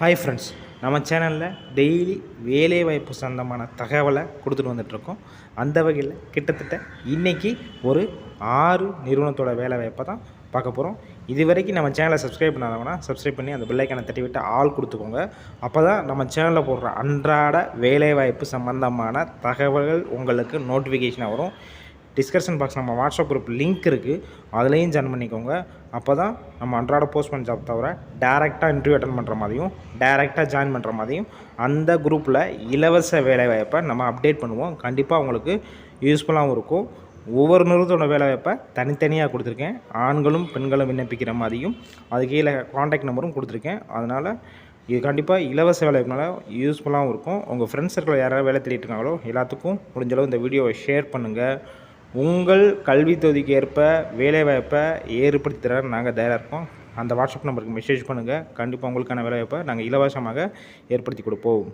Hi friends, நம்ம சேனலில் daily வேலைவாய்ப்பு சம்மந்தமான தகவலை கொடுத்துட்டு வந்துட்ருக்கோம். அந்த வகையில் கிட்டத்தட்ட இன்றைக்கி ஒரு 6 நிறுவனத்தோட வேலைவாய்ப்பை தான் பார்க்க போகிறோம். இது வரைக்கும் நம்ம சேனலை சப்ஸ்கிரைப் பண்ணாதவங்கன்னா சப்ஸ்கிரைப் பண்ணி அந்த பெல்லைக்கான தட்டி விட்டு ஆல் கொடுத்துக்கோங்க. அப்போ தான் நம்ம சேனலில் போடுற அன்றாட வேலைவாய்ப்பு சம்மந்தமான தகவல்கள் உங்களுக்கு நோட்டிஃபிகேஷனாக வரும். டிஸ்கஷன் பாக்ஸ் நம்ம வாட்ஸ்அப் குரூப் லிங்க் இருக்குது, அதுலேயும் ஜாயின் பண்ணிக்கோங்க. அப்போ தான் நம்ம அன்றாட போஸ்ட் பண்ண ஜாப் தவிர டேரெக்டாக இன்டர்வியூ அட்டன் பண்ணுற மாதிரியும் டேரெக்டாக ஜாயின் பண்ணுற மாதிரியும் அந்த குரூப்பில் இலவச வேலைவாய்ப்பை நம்ம அப்டேட் பண்ணுவோம். கண்டிப்பாக உங்களுக்கு யூஸ்ஃபுல்லாகவும் இருக்கும். ஒவ்வொரு நிறுவனத்தோட வேலைவாய்ப்பை தனித்தனியாக கொடுத்துருக்கேன். ஆண்களும் பெண்களும் விண்ணப்பிக்கிற மாதிரியும் அது கீழே காண்டாக்ட் நம்பரும் கொடுத்துருக்கேன். அதனால் இது கண்டிப்பாக இலவச வேலைனால யூஸ்ஃபுல்லாகவும் இருக்கும். உங்கள் ஃப்ரெண்ட்ஸ் சர்க்கிள் யாராவது வேலை தேடிட்டு இருக்காங்களோ எல்லாத்துக்கும் முடிஞ்சளவு இந்த வீடியோவை ஷேர் பண்ணுங்கள். உங்கள் கல்வி தொகுதிக்கு ஏற்ப வேலைவாய்ப்பை ஏற்படுத்தி தர நாங்கள் தயாராக இருக்கோம். அந்த வாட்ஸ்அப் நம்பருக்கு மெசேஜ் பண்ணுங்கள். கண்டிப்பாக உங்களுக்கான வேலைவாய்ப்பை நாங்கள் இலவசமாக ஏற்படுத்தி கொடுப்போம்.